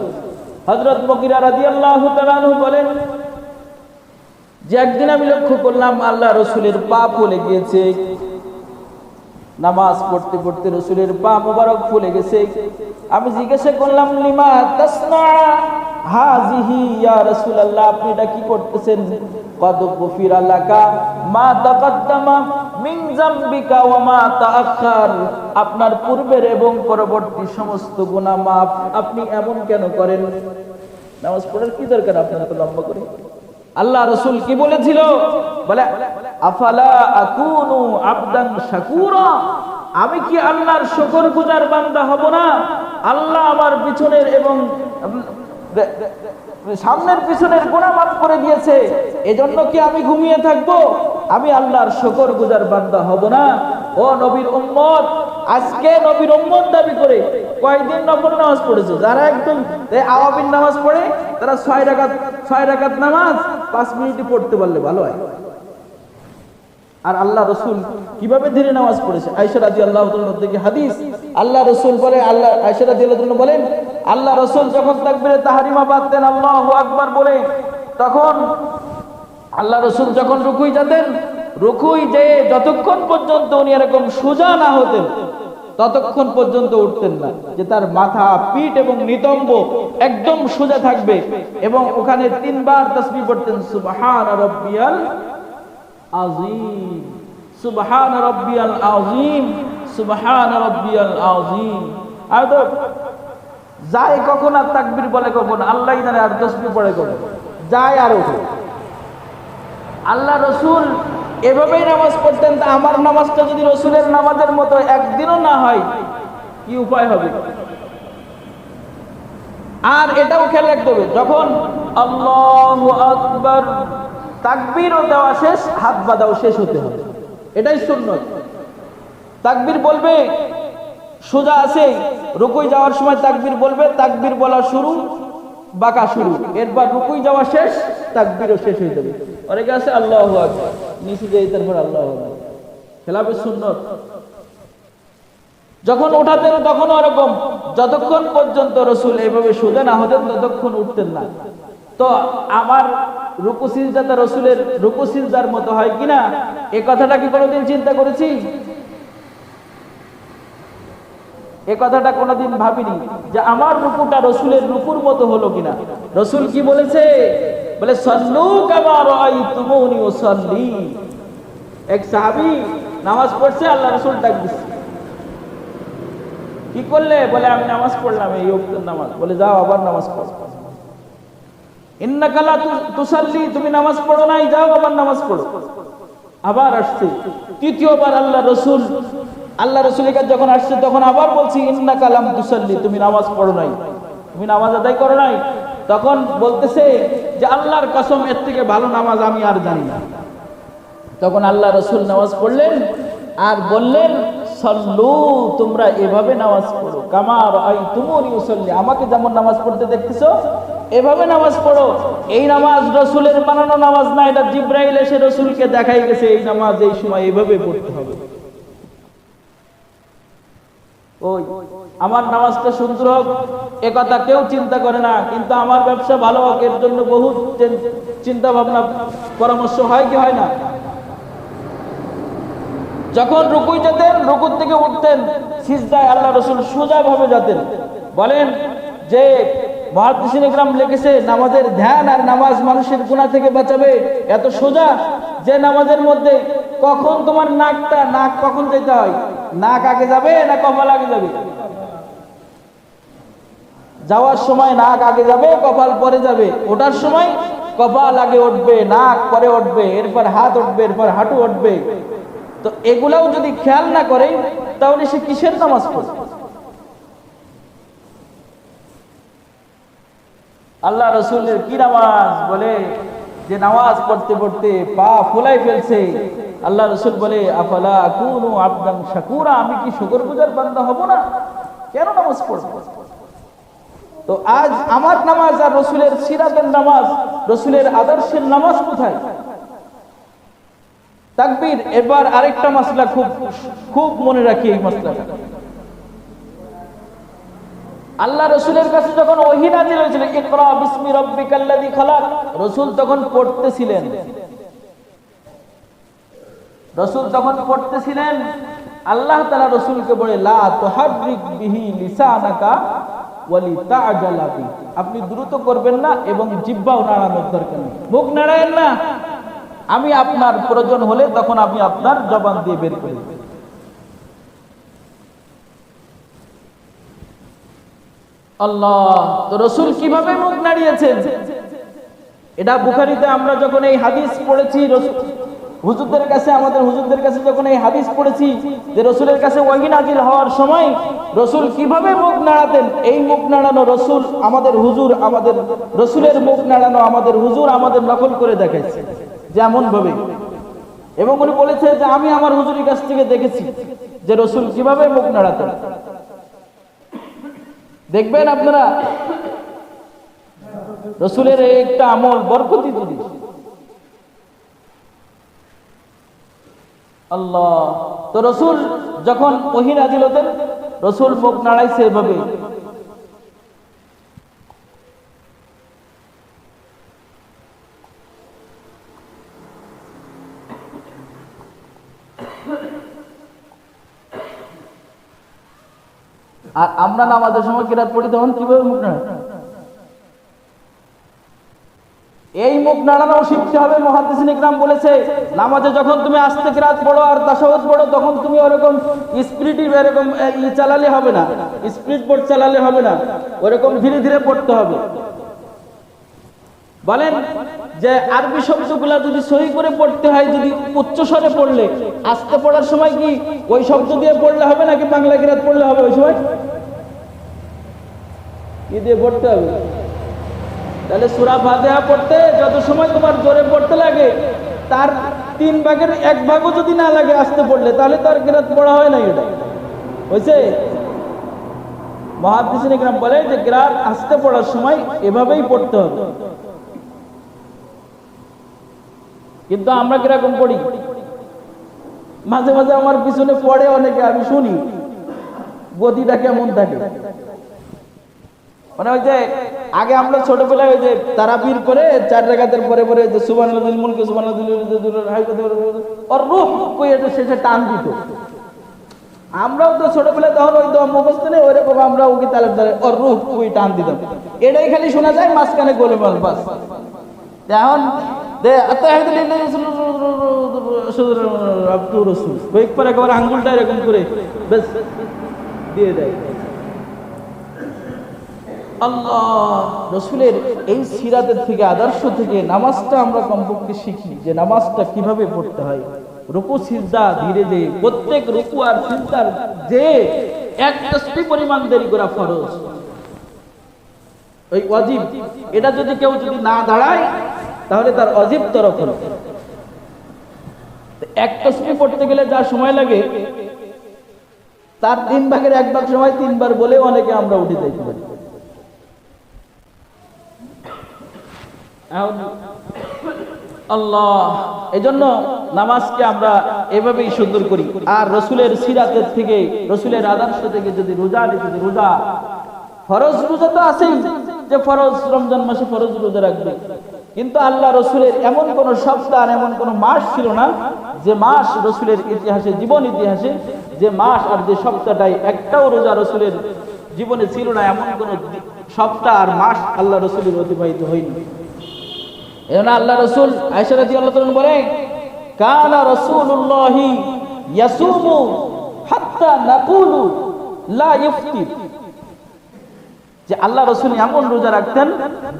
হযরত মুগীরা রাদিয়াল্লাহু তাআলা আনহু বলেন যে একদিন আমি লক্ষ্য করলাম আল্লাহ রাসূলের পা ফুলে গিয়েছে। নামাজ পড়তে পড়তে রাসূলের পা মোবারক ফুলে গেছে। আমি জিজ্ঞাসা করলাম, লিমা তাসনা হাযিহি ইয়া রাসূলুল্লাহ, আপনি এটা কি করতেছেন? ক্বাদ গুফিরা লাকা মা তাকাদ্দামা মিন যামবিকা ওয়া মা তাআখার, আপনার পূর্বের এবং পরবর্তী সমস্ত গুনাহ মাফ। আপনি এমন কেন করেন? নামাজ পড়ার কি দরকার আপনার এত লম্বা করে? আল্লাহ রাসূল কি বলেছিল? বলে আফালা আকুনু আবদান শাকুরা, আমি কি আল্লাহর শুকরগুজার বান্দা হব না? আল্লাহ আমার পিছনের এবং সামনের পিছনের গুনাহ মাফ করে দিয়েছে, এজন্য কি আমি ঘুমিয়ে থাকবো? আমি আল্লাহর শুকরগুজার বান্দা হব না? ও নবীর উম্মত, আজকে নবীর উম্মত দাবি করে কয়দিন নফল নামাজ পড়েছো? যারা একদম আওয়াবিন নামাজ পড়ে তারা 6 রাকাত নামাজ 5 মিনিটে পড়তে পারলে ভালো হয়। আর আল্লাহ রাসূল কিভাবে ধীরে নামাজ পড়েছে? আয়েশা রাদিয়াল্লাহু তাআলা থেকে হাদিস, আল্লাহ রাসূল বলে, আল্লাহ আয়েশা রাদিয়াল্লাহু তাআলা বলেন আল্লাহ রাসূল যখন তাকবীরে তাহরিমা বাঁধতেন আল্লাহু আকবার বলে, তখন আল্লাহ রাসূল যখন রুকুই যেতেন, রুকুই যেয়ে যতক্ষণ পর্যন্ত উনি এরকম সোজা না হতেন ততক্ষণ পর্যন্ত উঠতেন না, যে তার মাথা, পিঠ এবং নিতম্ব একদম সোজা থাকবে। এবং ওখানে 3 বার তাসবিহ পড়তেন, সুবহান রাব্বিয়াল আযীম, সুবহান রাব্বিয়াল আযীম, সুবহান রাব্বিয়াল আযীম। আর যায় কখন আর তাকবীর বলে কখন আল্লাহই জানে, আর তাসবিহ পড়ে কখন যায় আর ওঠে। আল্লাহ রসুল এভাবেই নামাজ পড়তেন। তা আমার নামাজটা যদি রসুলের নামাজের মতো একদিনও না হয় কি উপায় হবে? আর এটাও খেয়াল রাখতে হবে, যখন আল্লাহু আকবার তাকবীরও দেওয়া শেষ, হাত বাঁধাও শেষ হতে হবে, এটাই সুন্নত। তাকবীর বলবে সোজা আছে, রুকুই যাওয়ার সময় তাকবীর বলবে, তাকবীর বলা শুরু, বাঁকা শুরু, এরপর রুকুই যাওয়া শেষ, তাকবীরও শেষ হয়ে যাবে। অনেকে আছে আল্লাহু আকবার নিচে যাই, তারপর আল্লাহু আকবার, খেলাফে সুন্নত। যখন ওঠাতেন তখন ওরকম, যতক্ষণ পর্যন্ত রসুল এইভাবে সোজা না হতেন ততক্ষণ উঠতেন না। তো আমার রুকু সিজদাটা রসুলের রুকু সিজদার মতো হয় কিনা, এ কথাটা কি কোনোদিন চিন্তা করেছি? এ কথাটা কোনোদিন ভাবিনি যে আমার রুকুটা রসুলের রুকুর মতো হলো কিনা। রসুল কি বলেছে? বলে সাল্লু কামা রাআইতুমুনি উসাল্লি। এক সাহাবী নামাজ পড়ছে, আল্লাহ রসুল ডাক দিচ্ছে, কি করলে? বলে আমি নামাজ পড়লাম, এই ওয়াক্তের নামাজ। বলে যাও আবার নামাজ পড়ো। ইন্নাকা লা তুসাল্লি, তুমি নামাজ পড়ো নাই, যাও আবার নামাজ পড়ো। আবার আসছে তৃতীয়বার আল্লাহ রসুলের কাছে যখন আসছে তখন আবার বলছি ইন্নাকা লাম তুসাল্লি, তুমি নামাজ পড়ো নাই, তুমি নামাজ আদায় করো নাই। তখন বলতেছে যে আল্লাহর কসম, এর থেকে ভালো নামাজ আমি আর জানি না। তখন আল্লাহ রসুল নামাজ পড়লেন আর বললেন সাল্লু, তোমরা এভাবে নামাজ পড়ো, কামা রাআইতুমুনি উসাল্লি, আমাকে যেমন নামাজ পড়তে দেখতেছো এভাবে নামাজ পড়ো। এই নামাজ রসুলের বানানো নামাজ না, এটা জিব্রাইল এসে রসুলকে দেখাই গেছে এই নামাজ এই সময় এভাবে পড়তে হবে। ওই আমার নামাজটা সুন্দর হোক এ কথা কেউ চিন্তা করে না, কিন্তু আমার ব্যবসা ভালো হোক এর জন্য বহু চিন্তা ভাবনা পরামর্শ হয় কি হয় না? যখন রুকুই যেতেন, রুকুর থেকে উঠতেন, সিজদায় আল্লাহ রসুল সোজা ভাবে যেতেন। বলেন যে মুহাদ্দিসিন ইকরাম লিখেছে, নামাজের ধ্যান আর নামাজ মানুষের গুনাহ থেকে বাঁচাবে, এত সোজা যে নামাজের মধ্যে কখন তোমার নাক কখন যেতে হয়, নাক আগে যাবে না কপাল আগে যাবে? যাওয়ার সময় নাক আগে যাবে, কপাল পরে যাবে। ওঠার সময় কপাল আগে উঠবে, নাক পরে উঠবে, এরপর হাত উঠবে, এরপর হাঁটু উঠবে। তো এগুলাও যদি খেয়াল না করে তাহলে সে কিসের নামাজ পড়ে? আল্লাহ রসুলের কি নামাজ? বলে যে নামাজ পড়তে পড়তে পা ফুলাই ফেলছে, আল্লাহ রসুল বলে আফালা আকুনু আবদান শাকুরা, আমি কি শুকরগুজার বান্দা হব না? কেন নামাজ পড়ব? তো আজ আমার নামাজ আর রসুলের সিরাতের নামাজ, রসুলের আদর্শের নামাজ কোথায়? তাকবীর। এবার আরেকটা মাসলা খুব মনে রাখি, এই মাসলাটা আল্লাহ রসুলের কাছে যখন ওহী নাযিল হয়েছিল, ইকরা বিসমি রাব্বিকাল্লাযী খালাক, রসুল তখন পড়তেছিলেন। আল্লাহ তাআলা রসুলকে বলে লা তুহাররিক বিহি লিসানাকা ওয়া লিতা'জালা বি, আপনি দ্রুত করবেন না এবং জিহ্বাও নাড়ানোর দরকার নেই, মুখ নাড়ায়েন না, আমি আপনার প্রয়োজন হলে তখন আমি আপনার জবান দিয়ে বের করে দেব। আল্লাহ, তো রসুল কিভাবে মুখ নাড়িয়েছেন এটা বুখারীতে আমরা যখন এই হাদিস পড়েছি, আমাদের হুজুরদের কাছে যখন এই হাদিস পড়েছি যে রসুলের কাছে ওহী নাযিল হওয়ার সময় রসুল কিভাবে মুখ নাড়াতেন, এই মুখ নাড়ানো রসুল আমাদের রসুলের মুখ নাড়ানো আমাদের হুজুর আমাদের নকল করে দেখাইছে যেমন ভাবে। এবং উনি বলেছে যে আমি আমার হুজুরের কাছ থেকে দেখেছি যে রসুল কিভাবে মুখ নাড়াতেন। দেখবেন আপনারা রসুলের এই একটা আমল বরকতি জিনিস। আল্লাহ, তো রসুল যখন ওহী নাযিল হতেন রসুল মুখ নাড়াইছে এভাবে। আর আমরা নামাজের সময় কিরাত পড়ি তখন কিভাবে মুখ নাড়াই? এই মুখ নাড়ানো শিখতে হবে। মুহাদ্দিসিন ইকরাম বলেছে নামাজে যখন তুমি আস্তে কিরাত পড়ো আর তাশাহুদ পড়ো তখন তুমি ওরকম স্পিরিট এরকম চালালে হবে না, স্পিড বোর্ড চালালে হবে না, ওরকম ধীরে ধীরে পড়তে হবে। বলেন যে আরবি শব্দগুলা যদি সহি করে পড়তে হয়, যদি উচ্চ স্বরে পড়লে, আস্তে পড়ার সময় কি ওই শব্দ দিয়ে পড়লে হবে নাকি বাংলা কিরাত পড়লে হবে? ওই সময় কি দিয়ে পড়তে হবে? তাহলে সূরা ফাতিহা পড়তে যত সময় তোমার জোরে পড়তে লাগে তার 3 ভাগের 1 ভাগও যদি না লাগে আস্তে পড়লে, তাহলে তার কিরাত পড়া হয় না। এটা হইছে? মুহাদ্দিসিন ইকরাম বলে যে কিরাত আস্তে পড়ার সময় এভাবেই পড়তে হবে। কিন্তু আমরা কিরকম পড়ি? মাঝে মাঝে আমার পিছনে পড়ে অনেকে, আমি শুনি গতিটা কেমন থাকে। মানে ওই যে আগে আমরা ছোটবেলায় ওই যে তারাবির করে 4 রাকাতের পরে পরে যে সুবহানাল্লাহিল মুলকি সুবহানাল্লাহিল রূহ কই এটা শেষে টান দিত। আমরাও তো ছোটবেলায় তখন ওই দোয়া মুখস্থ নেই, ওইরকম আমরা ওকে তালের ধরে রূহ কই টান দিতাম। এটাই খালি শোনা যায়, মাঝখানে গোলমাল বাস। এখন একবার আঙ্গুলটা এরকম করে বেশ দিয়ে দেয়। আল্লাহ রসুলের এই সিরাতের থেকে, আদর্শ থেকে নামাজটা আমরা কমপক্ষে শিখি যে নামাজটা কিভাবে পড়তে হয়। রুকু সিজদা ধীরে ধীরে, প্রত্যেক রুকু আর সিজদার যে এক তাসবিহ পরিমাণ দেরি করা ফরজ, ওই ওয়াজিব। এটা যদি কেউ যদি না দাঁড়ায় তাহলে তার ওয়াজিব তরফ হলো। এক তাসবিহ পড়তে গেলে যা সময় লাগে তার 3 ভাগের 1 ভাগ সময় 3 বার বলে অনেকে আমরা উঠে যাইতে পারি। আল্লাহ, এজন্য নামাজকে আমরা এভাবেই সুন্দর করি। আর রসুলের সিরাতের থেকে, রসুলের আদর্শ থেকে যদি রোজা নিতে, রোজা ফরজ রোজা তো আছেই যে ফরজ রমজান মাসে ফরজ রোজা রাখবে, কিন্তু আল্লাহ রসুলের এমন কোন সপ্তাহ, এমন কোন মাস ছিল না যে মাস রসুলের ইতিহাসে, জীবন ইতিহাসে যে মাস আর যে সপ্তাহটাই একটাও রোজা রসুলের জীবনে ছিল না, এমন কোন সপ্তাহ আর মাস আল্লাহ রসুলের অতিবাহিত হয়নি। এজন্য আল্লাহ রসুল আয়েশা রাদিয়াল্লাহু তাআলা বলেন কানা রাসূলুল্লাহি ইয়াসুমু হাত্তা নাকুলু লা ইফতির, যে আল্লাহ রসুল এমন রোজা রাখতেন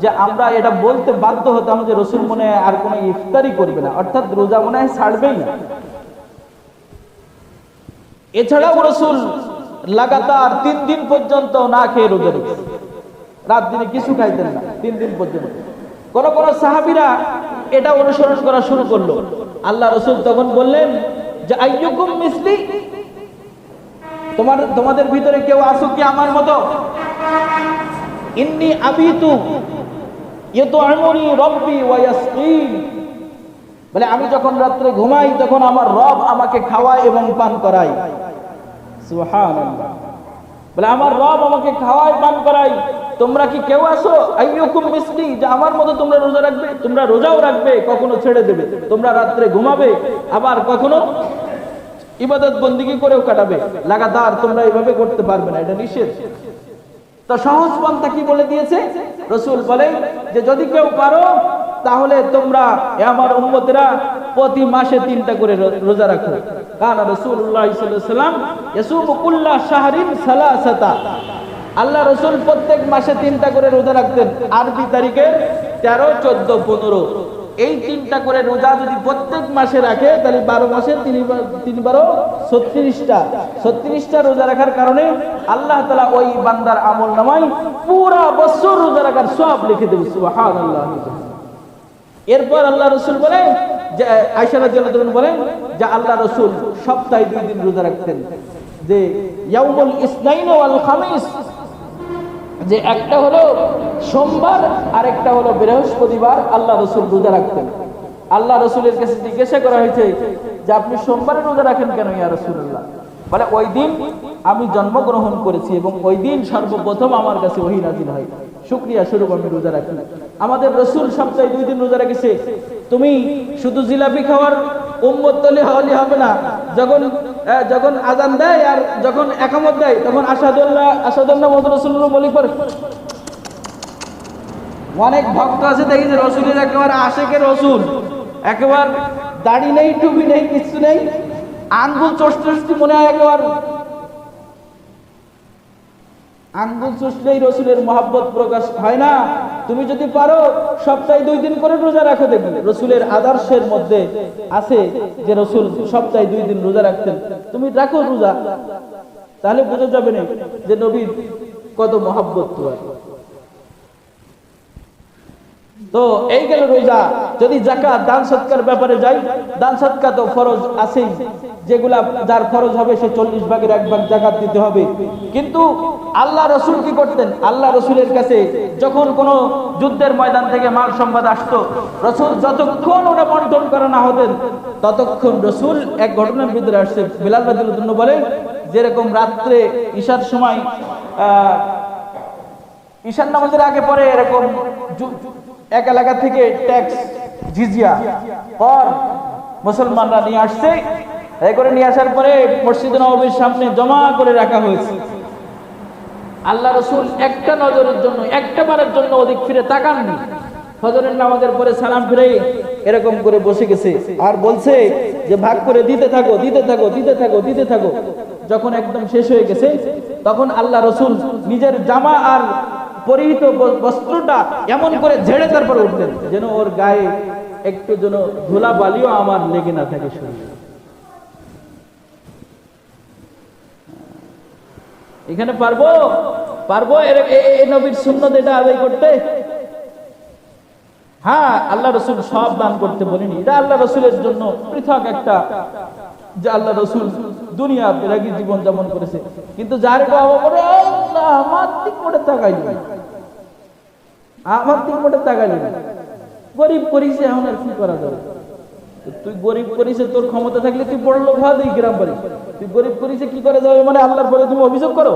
যে আমরা এটা বলতে বাধ্য হতাম যে রসুল মনে হয় আর কোনো ইফতারি করবে না, অর্থাৎ রোজা মনে হয় ছাড়বেই না। এছাড়াও রসুল লাগাতার 3 দিন পর্যন্ত না খেয়ে রোজা রেখেছেন, রাত দিনে কিছু খাইতেন না 3 দিন পর্যন্ত। কোন কোন সাহাবীরা এটা অনুসরণ করা শুরু করলো। আল্লাহ রসুল তখন বললেন যে আইয়ুকুম মিসলি, তোমাদের ভিতরে কেউ আছো কি আমার মতো? ইন্নী আবিতু ইয়াতু'আমুনি রাব্বি ওয়া ইয়াসকিন, বলে আমি যখন রাত্রে ঘুমাই তখন আমার রব আমাকে খাওয়ায় এবং পান করায়। সুবহানাল্লাহ, বলে আমার রব আমাকে খাওয়ায় পান করায়। তোমরা কি কেউ আছো আইয়ুকুম মিসলি, যে আমার মতো তোমরা রোজা রাখবে? তোমরা রোজাও রাখবে, কখনো ছেড়ে দেবে, তোমরা রাত্রে ঘুমাবে, আবার কখনো ইবাদত বন্দিগি করেও কাটাবে, লাগাতার তোমরা এইভাবে করতে পারবে না, এটা নিষেধ। তো সহজ পন্থা কি বলে দিয়েছে রসুল? বলেন যে যদি কেউ পারো তাহলে তোমরা আমার উম্মতেরা প্রতি মাসে 3টা করে রোজা রাখো। কারণ রাসূলুল্লাহ সাল্লাল্লাহু আলাইহি ওয়াসাল্লাম ইয়াসুমু কুল্লা শাহরিন সালাসাতা, আল্লাহ রসুল প্রত্যেক মাসে 3টা করে রোজা রাখতেন। আরবি তারিখে 13, 14, 15, এই 3টা করে রোজা যদি প্রত্যেক মাসে রাখে তাহলে 12 মাসে 36টা রোজা রাখার কারণে আল্লাহ তাআলা ওই বান্দার আমল নামায় পুরা বছর রোজা রাখার সওয়াব লিখে দেবে। সুবহানাল্লাহ। এরপর আল্লাহ রসুল বলেন যে আয়েশা রাদিয়াল্লাহু তাআলা বলেন যে আল্লাহ রসুল সপ্তাহে 2 দিন রোজা রাখতেন, যে ইয়াউমুল ইসনাইন ওয়াল খামিস, যে একটা হলো সোমবার আর একটা হলো বৃহস্পতিবার আল্লাহ রসুল রোজা রাখতেন। আল্লাহ রসুলের কাছে জিজ্ঞাসা করা হয়েছে যে আপনি সোমবারে রোজা রাখেন কেন ইয়া রাসূলুল্লাহ? বলে ওই দিন আমি জন্মগ্রহণ করেছি এবং ওই দিন সর্বপ্রথম আমার কাছে ওহী নাযিল হয়, শুকরিয়া স্বরূপ আমি রোজা রাখি। আমাদের রসুল সপ্তাহে 2 দিন রোজা রেখেছে। তুমি শুধু জিলাপি খাওয়ার উম্মত তলে হলে হবে না। যখন আযান দেয় আর যখন ইকামত দেয় তখন আশহাদু আল্লাহ মুহাম্মাদুর রাসূলুল্লাহ বলি পড়ে অনেক ভক্ত আছে দেখি যে রসুলের একেবারে আশেকের রসুল, একেবারে দাড়ি নেই, টুপি নেই, কিছু নেই, আঙ্গুল চষ্টি মনে হয় একেবারে আঙ্গুল চষলেই রসুলের মহাব্বত প্রকাশ হয় না। তুমি যদি পারো সপ্তাহে 2 দিন করে রোজা রাখো, দেখবে রসুলের আদর্শের মধ্যে আছে যে রসুল সপ্তাহে 2 দিন রোজা রাখতেন। তুমি রাখো রোজা, তাহলে বোঝা যাবে না যে নবীর কত মহাব্বত তোমার। তো এই গেল রোজা। যদি যাকাত দান সৎকার ব্যাপারে যাই, দান সৎকার তো ফরজ আছেই, যেগুলা যার ফরজ হবে সে 40 ভাগের 1 ভাগ যাকাত দিতে হবে। কিন্তু আল্লাহ রসুল কি করতেন? আল্লাহ রসুলের কাছে যখন কোনো যুদ্ধের ময়দান থেকে মাল সম্পদ আসতো, রসুল যতক্ষণ ওটা বন্টন করা না হতেন ততক্ষণ রসুল এক ঘটনার ভিতরে আসছে, বিলাল রাদিয়াল্লাহু আনহু বলে, যেরকম রাত্রে ঈশার সময় ঈশার নামাজের আগে পরে এরকম এক এলাকা থেকে ট্যাক্স জিজিয়া কর মুসলমানরা নিয়ে আসছে, এই করে নিয়ে আসার পরে মসজিদে নববীর সামনে জমা করে রাখা হয়েছে। আল্লাহ রসুল একটা নজরের জন্য, একটা বারের জন্য ওদিক ফিরে তাকাননি। ফজরের নামাজের পরে সালাম ফিরে এরকম করে বসে গেছে আর বলছে যে ভাগ করে দিতে থাকো, দিতে থাকো, দিতে থাকো, দিতে থাকো। যখন একদম শেষ হয়ে গেছে তখন আল্লাহ রসুল নিজের জামা আর পরিহিত বস্ত্রটা এমন করে ঝেড়ে তারপর উঠলেন যেন ওর গায়ে একটু যেন ধুলা বালিও আমার লেগে না থাকে শরীরে। এখানে পারবো পারবো এই নবীর সুন্নাত এটা আদায় করতে? হ্যাঁ, আল্লাহ রসুল সব দান করতে বলেনি, এটা আল্লাহ রসুলের জন্য পৃথক একটা, যে আল্লাহ রসুল দুনিয়া বেরাগী জীবন যাপন করেছে। কিন্তু যার বাবা বলে আমার দিক করে তাকাইলি, আমার দিক করে তাকাইলি, গরিব করিস, এখন আর কি করা যাবে? তুই গরিব করিস, তোর ক্ষমতা থাকলে তুই বড় লোক হওয়া দিই গ্রাম বাড়ি, তুই গরিব করিস কি করে যাবে? মানে আল্লাহর পরে তুমি অভিযোগ করো,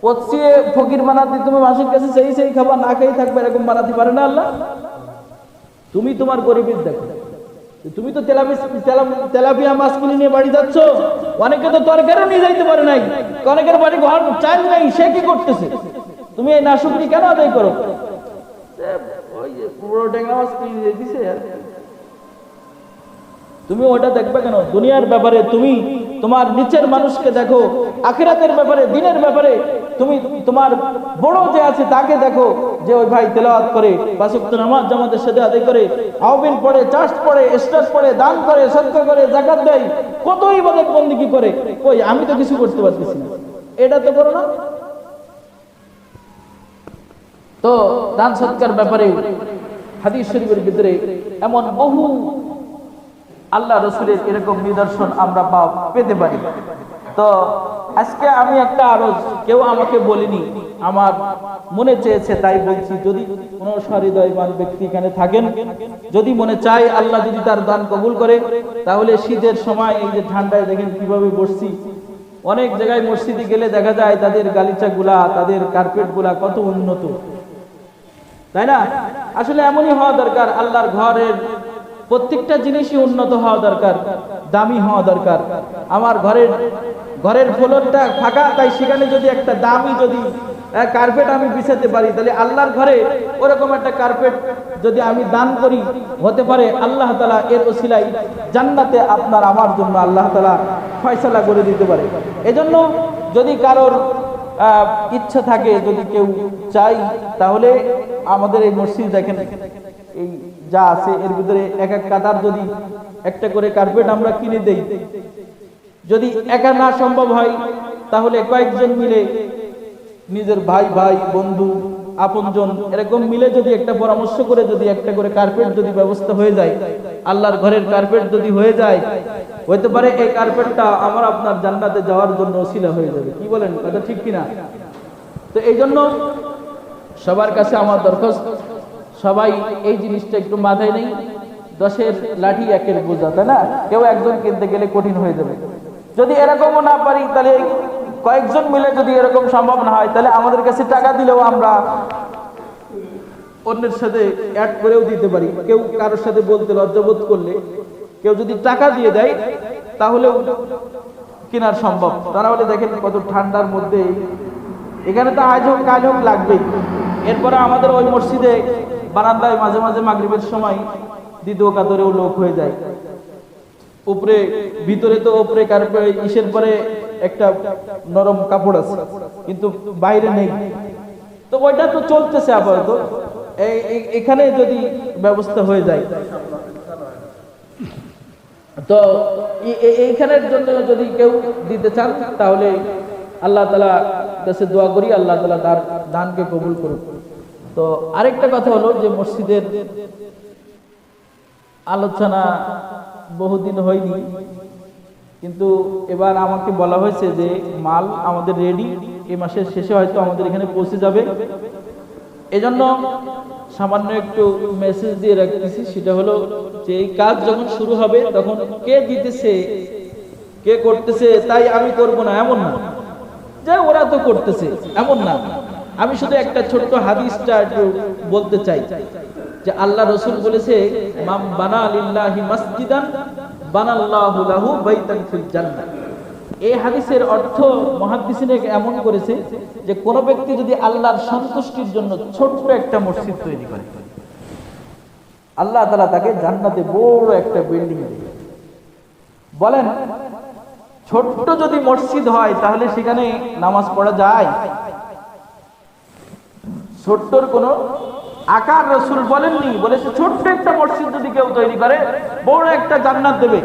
পচিয়ে ফকির বানাতে তুমি মানুষের কাছে সেই খাবার না খেয়ে থাকবে, এরকম বানাতে পারে না আল্লাহ। তুমি তোমার গরিবের দেখো, তুমি তো তেলাপিয়া মাছ কিনে নিয়ে বাড়ি যাচ্ছ, অনেকে তো তরকারিও নিয়ে যাইতে পারে নাই, অনেকের বাড়ি ঘর চাল নাই, সে কি করতেছে? তুমি এই নাশুকরি কেন আদায় করো? ওই যে পুরো ট্যাংরা মাছ কিনে দিছে, তুমি ওটা দেখবে কেন? দুনিয়ার ব্যাপারে তুমি তোমার নিচের মানুষকে দেখো, আখিরাতের ব্যাপারে, দিনের ব্যাপারে তুমি তোমার বড় যে আছে তাকে দেখো, যে ওই ভাই তেলাওয়াত করে, 5 ওয়াক্ত নামাজ জামাতের সাথে আদায় করে, আওবিল পড়ে, চাষ পড়ে, ইস্তাস পড়ে, দান করে, সদকা করে, যাকাত দেয়, কত ইবাদত বন্দেগী করে। কই আমি তো কিছু করতে পারতেছি না, এটা তো করো না। তো দান সৎকার ব্যাপারে হাদিস শরীফের ভিতরে এমন বহু আল্লাহ রসুলের এরকম নিদর্শন আমরা পেতে পারি। তো আজকে আমি একটা আরজ, কেউ আমাকে বলিনি, আমার মনে চেয়েছে তাই বলছি। যদি কোনো সহৃদয়বান ব্যক্তি এখানে থাকেন, যদি মনে চায়, আল্লাহ যদি তার দান কবুল করে, তাহলে শীতের সময় এই যে ঠান্ডায় দেখেন কিভাবে বসছি, অনেক জায়গায় মসজিদে গেলে দেখা যায় তাদের গালিচা গুলা, তাদের কার্পেট গুলা কত উন্নত, তাই না? আসলে এমনই হওয়া দরকার। আল্লাহর ঘরের প্রত্যেকটা জিনিসই উন্নত হওয়া দরকার, দামি হওয়া দরকার। আমার ঘরের ফ্লোরটা ফাঁকা, তাই সেখানে যদি একটা দামি যদি কার্পেট আমি বিছাতে পারি, তাহলে আল্লাহর ঘরে ওরকম একটা কার্পেট যদি আমি দান করি, হতে পারে আল্লাহ তাআলা এর ওসিলায় জান্নাতে আপনার আমার জন্য আল্লাহ তাআলা ফয়সালা করে দিতে পারে। এজন্য যদি কারোর ইচ্ছা থাকে, যদি কেউ চাই, তাহলে আমাদের এই মসজিদ দেখেন, এই যা আছে এর ভিতরে এক এক কাতার যদি একটা করে কার্পেট আমরা কিনে দেই, যদি একা না সম্ভব হয় তাহলে কয়েকজন মিলে, নিজের ভাই বন্ধু আপনজন এরকম মিলে যদি একটা পরামর্শ করে যদি একটা করে কার্পেট যদি ব্যবস্থা হয়ে যায়, আল্লাহর ঘরের কার্পেট যদি হয়ে যায়, হইতে পারে এই কার্পেটটা আমার আপনার জান্নাতে যাওয়ার জন্য ওসিলা হয়ে যাবে। কি বলেন, কথা ঠিক কিনা? তো এই জন্য সবার কাছে আমার দরখাস্ত, সবাই এই জিনিসটা একটু মাথায় নেই, 10-এর লাঠি 1-এর বোঝা, তাই না? কেউ একজন কিনতে গেলে কঠিন হয়ে যাবে। যদি এরকমও না পারি, তাহলে কয়েকজন মিলে যদি এরকম সম্ভব না হয়, তাহলে আমাদের কাছে টাকা দিলেও আমরা অন্যের সাথে অ্যাড করেও দিতে পারি। কেউ কারোর সাথে বলতে লজ্জাবোধ করলে কেউ যদি টাকা দিয়ে দেয়, তাহলেও কেনার সম্ভব। তারা বলে দেখেন কত ঠান্ডার মধ্যে, এখানে তো আজ হোক কাল হোক লাগবেই, এরপরে আমাদের ওই মসজিদে বারান্দায় মাঝে মাঝে মাগরিবের সময় দ্বিতীয় কাতরেও লোক হয়ে যায়। উপরে ভিতরে তো উপরে ইসের পরে একটা নরম কাপড় আছে, কিন্তু বাইরে নেই। তো ওইটা তো চলতেছে আপাতত। এখানে যদি ব্যবস্থা হয়ে যায়, তো এইখানের জন্য যদি কেউ দিতে চান তাহলে আল্লাহ তাআলা কাছে দোয়া করি, আল্লাহ তাআলা তার দানকে কবুল করুন। তো আরেকটা কথা হলো যে মসজিদের আলোচনা বহুদিন হয়নি, কিন্তু এবার আমাকে বলা হয়েছে যে মাল আমাদের রেডি, এই মাসের শেষে হয়তো আমাদের এখানে পৌঁছে যাবে। এজন্য সামান্য একটু মেসেজ দিয়ে রাখতেছি, সেটা হলো যে এই কাজ যখন শুরু হবে তখন কে দিতেছে কে করতেছে তাই আমি করব না এমন না, যে ওরা তো করতেছে এমন না। আমি শুধু একটা ছোট্ট হাদিসটা একটু বলতে চাই যে আল্লাহ রাসূল বলেছে, মান বানা লিল্লাহি মাসজিদান বানাল্লাহু লাহু বাইতান ফিল জান্নাহ। এই হাদিসের অর্থ মুহাদ্দিসিনে এমন করেছে যে কোন ব্যক্তি যদি আল্লাহর সন্তুষ্টির জন্য ছোট্ট একটা মসজিদ তৈরি করে, আল্লাহ তাআলা তাকে জান্নাতে বড় একটা বিল্ডিং দেবে। বলেন, ছোট্ট যদি মসজিদ হয় তাহলে সেখানে নামাজ পড়া যায়? ছোট্টর কোনো আকার রাসূল বলেননি, বলেছে ছোট্ট একটা মসজিদ যদি কেউ তৈরি করে বড় একটা জান্নাত দেবে।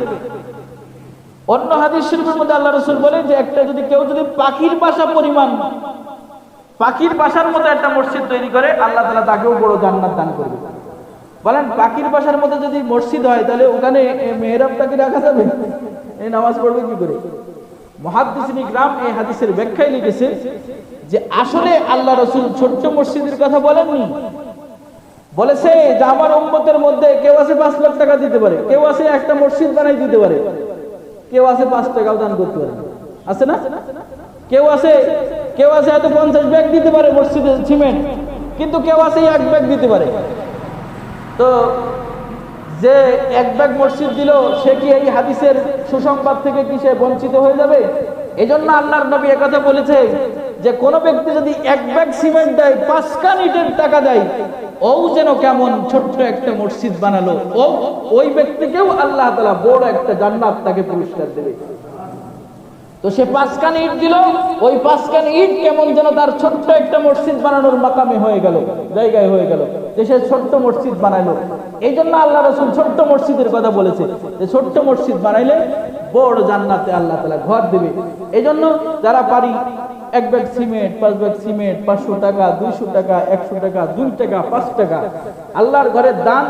অন্য হাদিস শরীফের মধ্যে আল্লাহ রাসূল বলেন যে একটা যদি কেউ যদি পাখির বাসা পরিমাণ, পাখির বাসার মতো একটা মসজিদ তৈরি করে, আল্লাহ তাআলা তাকেও বড় জান্নাত দান করবে। বলেন, পাখির বাসার মতো যদি মসজিদ হয় তাহলে ওখানে মেহরাবটাকে রাখা যাবে? এই নামাজ পড়বে কি করে? মুহাদ্দিসিন ইকরাম এই হাদিসের ব্যাখ্যায় লিখেছে যে আসলে আল্লাহ রাসূল ছোট্ট মসজিদের কথা বলেননি, বলেছে যে আমার উম্মতের মধ্যে কেউ আছে 5 লাখ টাকা দিতে পারে, কেউ আছে একটা মসজিদ বানাই দিতে পারে, কেউ আছে 5 টাকাও দান করতে পারে, আছে না? কেউ আছে হয়তো 50 ব্যাগ দিতে পারে মসজিদে সিমেন্ট, কিন্তু কেউ আছে 1 ব্যাগ দিতে পারে। তো যে 1 ব্যাগ মসজিদ দিল সে কি এই হাদিসের সুসংবাদ থেকে কি সে বঞ্চিত হয়ে যাবে? এজন্য আল্লাহর নবী একথা বলেছে যে কোন ব্যক্তি যদি 1 ব্যাগ সিমেন্ট দেয়, 5 কান ইটের টাকা দেয়, ও যেন কেমন ছোট্ট একটা মসজিদ বানালো, ওই ব্যক্তিকেও আল্লাহ তাআলা বড় একটা জান্নাত তাকে পুরস্কার দেবে। তো সে 5 কান ইট দিল, ওই 5 কান ইট কেমন যেন তার ছোট্ট একটা মসজিদ বানানোর মাকামে হয়ে গেল, জায়গায় হয়ে গেল, যে সে ছোট্ট মসজিদ বানাইলো। এই জন্য আল্লাহ রাসূল ছোট্ট মসজিদের কথা বলেছে যে ছোট্ট মসজিদ বানাইলে বড় জান্নাতে আল্লাহ তাআলা ঘর দেবে। এই জন্য যারা পারি 1 ব্যাগ সিমেন্ট, 5 ব্যাগ সিমেন্ট, 500 টাকা, 200 টাকা, 100 টাকা, 2 টাকা, 5 টাকা আল্লাহর ঘরের দান।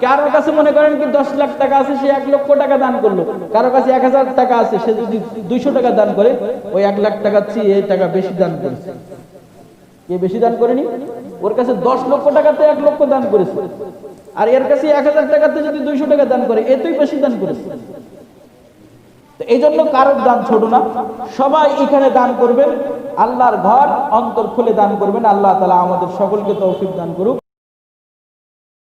কারোর কাছে মনে করেন কি 10 লাখ টাকা আছে, সে 1 লক্ষ টাকা দান করলো। কারোর কাছে 1000 টাকা আছে, সে যদি 200 টাকা দান করে, ওই 1 লাখ টাকার চেয়ে এই টাকা বেশি দান করেছে। কে বেশি দান করেনি? ওর কাছে 10 লক্ষ টাকাতে 1 লক্ষ দান করেছে, আর এর কাছে 1000 টাকাতে যদি 200 টাকা দান করে, এতই বেশি দান করেছে। এই জন্য কারোর দান ছোট না, সবাই এখানে দান করবেন, আল্লাহর ঘর অন্তর খুলে দান করবেন। আল্লাহ তাআলা আমাদের সকলকে তৌফিক দান করুক।